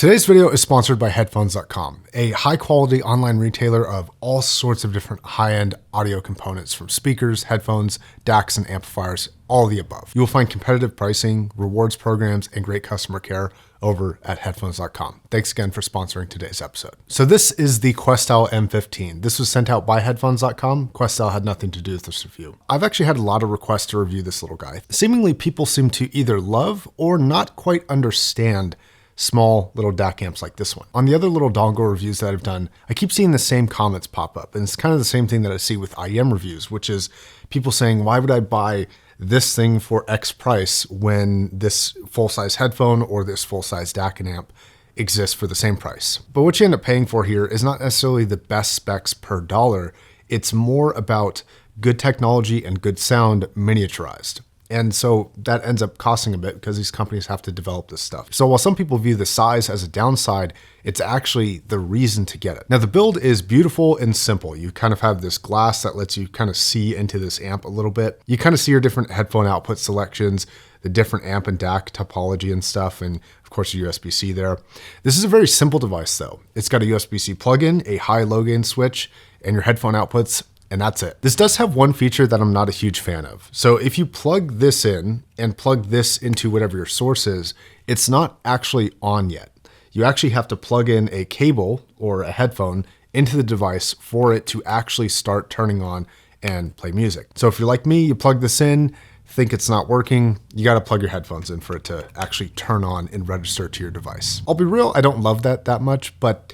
Today's video is sponsored by Headphones.com, a high-quality online retailer of all sorts of different high-end audio components from speakers, headphones, DACs, and amplifiers, all of the above. You will find competitive pricing, rewards programs, and great customer care over at Headphones.com. Thanks again for sponsoring today's episode. So this is the Questel M15. This was sent out by Headphones.com. Questel had nothing to do with this review. I've actually had a lot of requests to review this little guy. Seemingly, people seem to either love or not quite understand small little DAC amps like this one. On the other little dongle reviews that I've done, I keep seeing the same comments pop up. And it's kind of the same thing that I see with IEM reviews, which is people saying, why would I buy this thing for X price when this full-size headphone or this full-size DAC and amp exists for the same price? But what you end up paying for here is not necessarily the best specs per dollar. It's more about good technology and good sound miniaturized. And so that ends up costing a bit because these companies have to develop this stuff. So while some people view the size as a downside, it's actually the reason to get it. Now the build is beautiful and simple. You kind of have this glass that lets you kind of see into this amp a little bit. You kind of see your different headphone output selections, the different amp and DAC topology and stuff, and of course your USB-C there. This is a very simple device though. It's got a USB-C plug-in, a high-low gain switch, and your headphone outputs, and that's it. This does have one feature that I'm not a huge fan of. So if you plug this in and plug this into whatever your source is, it's not actually on yet. You actually have to plug in a cable or a headphone into the device for it to actually start turning on and play music. So if you're like me, you plug this in, think it's not working, you got to plug your headphones in for it to actually turn on and register to your device. I'll be real, I don't love that much, but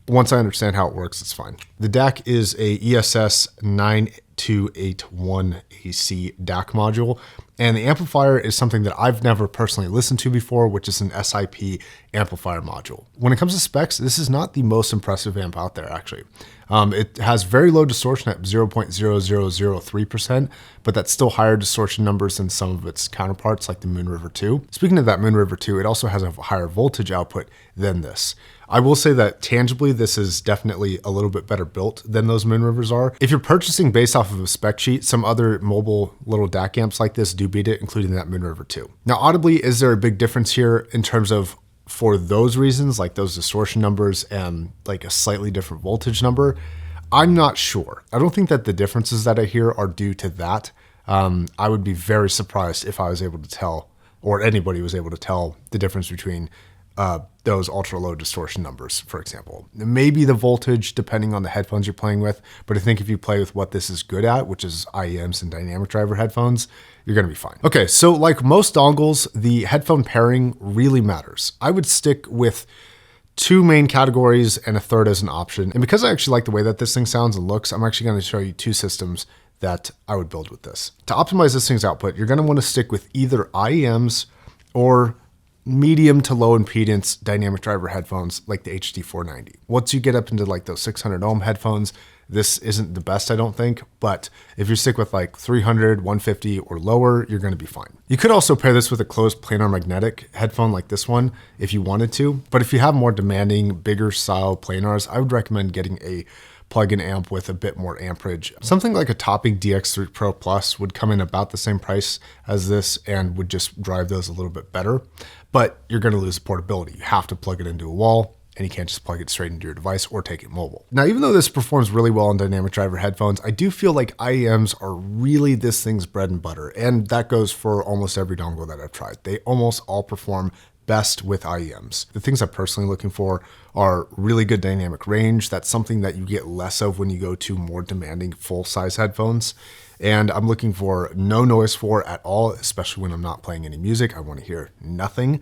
once I understand how it works, it's fine. The DAC is a ESS 9281AC DAC module, and the amplifier is something that I've never personally listened to before, which is an SIP amplifier module. When it comes to specs, this is not the most impressive amp out there, actually. It has very low distortion at 0.0003%, but that's still higher distortion numbers than some of its counterparts like the Moon River 2. Speaking of that Moon River 2, it also has a higher voltage output than this. I will say that tangibly, this is definitely a little bit better built than those Moon Rivers are. If you're purchasing based off of a spec sheet, some other mobile little DAC amps like this do beat it, including that Moon River 2. Now, audibly, is there a big difference here in terms of for those reasons, like those distortion numbers and like a slightly different voltage number? I'm not sure. I don't think that the differences that I hear are due to that. I would be very surprised if I was able to tell, or anybody was able to tell, the difference between those ultra low distortion numbers, for example. Maybe the voltage, depending on the headphones you're playing with, but I think if you play with what this is good at, which is IEMs and dynamic driver headphones, you're gonna be fine. Okay, so like most dongles, the headphone pairing really matters. I would stick with two main categories and a third as an option. And because I actually like the way that this thing sounds and looks, I'm actually gonna show you two systems that I would build with this. To optimize this thing's output, you're gonna wanna stick with either IEMs or medium to low impedance dynamic driver headphones like the HD490. Once you get up into like those 600 ohm headphones, this isn't the best, I don't think, but if you stick with like 300, 150 or lower, you're gonna be fine. You could also pair this with a closed planar magnetic headphone like this one if you wanted to, but if you have more demanding, bigger style planars, I would recommend getting a plug-in amp with a bit more amperage. Something like a Topping DX3 Pro Plus would come in about the same price as this and would just drive those a little bit better, but you're gonna lose portability. You have to plug it into a wall and you can't just plug it straight into your device or take it mobile. Now, even though this performs really well on dynamic driver headphones, I do feel like IEMs are really this thing's bread and butter, and that goes for almost every dongle that I've tried. They almost all perform best with IEMs. The things I'm personally looking for are really good dynamic range. That's something that you get less of when you go to more demanding full-size headphones. And I'm looking for no noise floor at all, especially when I'm not playing any music. I want to hear nothing.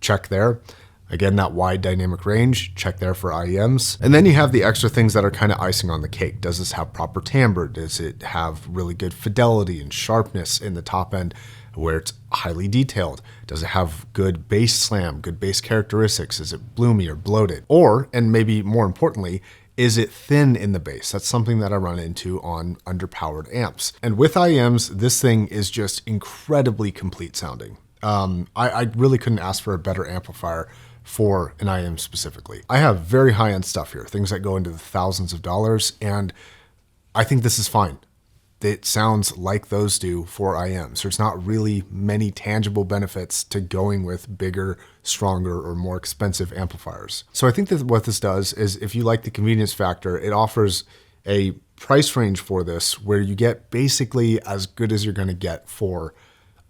Check there. Again, that wide dynamic range, check there for IEMs. And then you have the extra things that are kind of icing on the cake. Does this have proper timbre? Does it have really good fidelity and sharpness in the top end where it's highly detailed? Does it have good bass slam, good bass characteristics? Is it bloomy or bloated? Or, and maybe more importantly, is it thin in the bass? That's something that I run into on underpowered amps. And with IEMs, this thing is just incredibly complete sounding. I really couldn't ask for a better amplifier for an IEM specifically. I have very high-end stuff here, things that go into the thousands of dollars, and I think this is fine. it sounds like those do for IMs. There's not really many tangible benefits to going with bigger, stronger, or more expensive amplifiers. So I think that what this does is, if you like the convenience factor, it offers a price range for this where you get basically as good as you're going to get for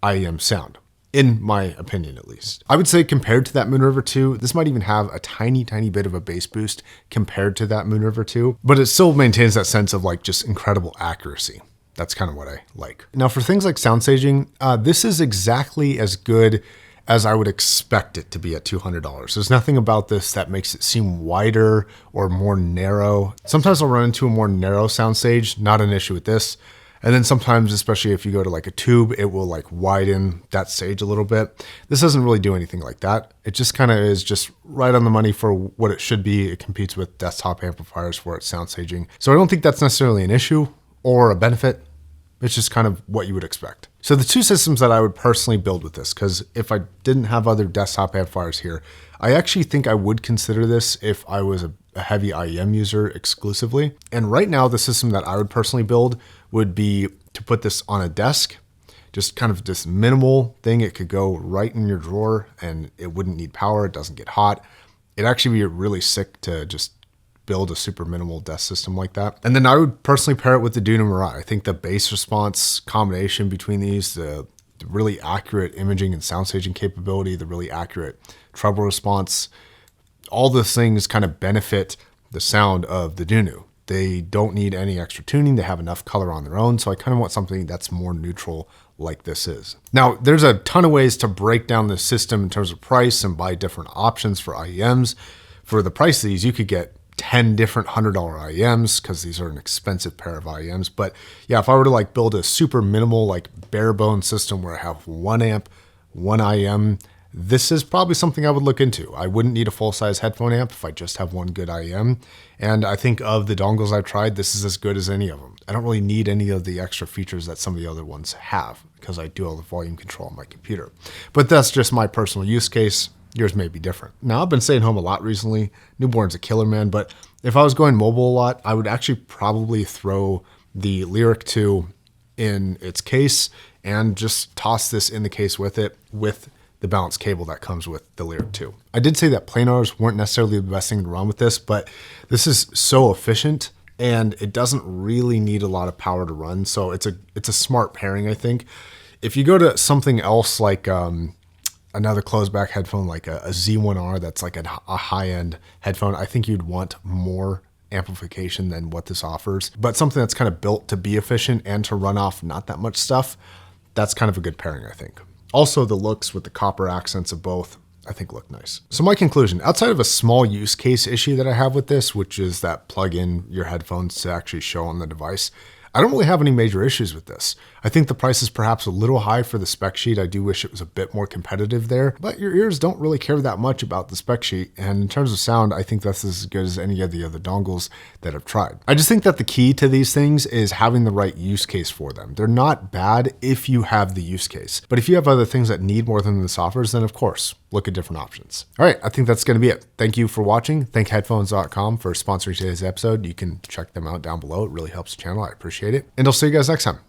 IEM sound, in my opinion at least. I would say compared to that Moon River 2, this might even have a tiny bit of a bass boost compared to that Moon River 2, but it still maintains that sense of like just incredible accuracy. That's kind of what I like. Now for things like sound staging, this is exactly as good as I would expect it to be at $200. There's nothing about this that makes it seem wider or more narrow. Sometimes I'll run into a more narrow soundstage, not an issue with this. And then sometimes, especially if you go to like a tube, it will like widen that stage a little bit. This doesn't really do anything like that. It just kind of is just right on the money for what it should be. It competes with desktop amplifiers for its sound staging. So I don't think that's necessarily an issue or a benefit. It's just kind of what you would expect. So the two systems that I would personally build with this, because if I didn't have other desktop amplifiers here, I actually think I would consider this if I was a heavy IEM user exclusively. And right now, the system that I would personally build would be to put this on a desk, just kind of this minimal thing. It could go right in your drawer and it wouldn't need power. It doesn't get hot. It'd actually be really sick to just build a super minimal desk system like that. And then I would personally pair it with the Duna Mirai. I think the bass response combination between these, the really accurate imaging and sound staging capability, the really accurate treble response, all those things kind of benefit the sound of the Dunu. They don't need any extra tuning. They have enough color on their own. So I kind of want something that's more neutral like this is. Now, there's a ton of ways to break down the system in terms of price and buy different options for IEMs. For the price of these, you could get 10 different $100 IEMs because these are an expensive pair of IEMs. But yeah, if I were to like build a super minimal, like bare bone system where I have one amp, one IEM, this is probably something I would look into. I wouldn't need a full size headphone amp if I just have one good IEM. And I think of the dongles I've tried, this is as good as any of them. I don't really need any of the extra features that some of the other ones have because I do all the volume control on my computer. But that's just my personal use case. Yours may be different. Now, I've been staying home a lot recently. Newborn's a killer, man. But if I was going mobile a lot, I would actually probably throw the Lyric 2 in its case and just toss this in the case with it, with the balanced cable that comes with the Lyric 2. I did say that planars weren't necessarily the best thing to run with this, but this is so efficient and it doesn't really need a lot of power to run. So it's a smart pairing, I think. If you go to something else like another closed back headphone like a Z1R that's like a high-end headphone, I think you'd want more amplification than what this offers. But something that's kind of built to be efficient and to run off not that much stuff, that's kind of a good pairing, I think. Also, the looks with the copper accents of both, I think look nice. So my conclusion, outside of a small use case issue that I have with this, which is that plug in your headphones to actually show on the device, I don't really have any major issues with this. I think the price is perhaps a little high for the spec sheet. I do wish it was a bit more competitive there, but your ears don't really care that much about the spec sheet. And in terms of sound, I think that's as good as any of the other dongles that I've tried. I just think that the key to these things is having the right use case for them. They're not bad if you have the use case, but if you have other things that need more than this offers, then of course, look at different options. All right, I think that's going to be it. Thank you for watching. Thank headphones.com for sponsoring today's episode. You can check them out down below. It really helps the channel. I appreciate it. And I'll see you guys next time.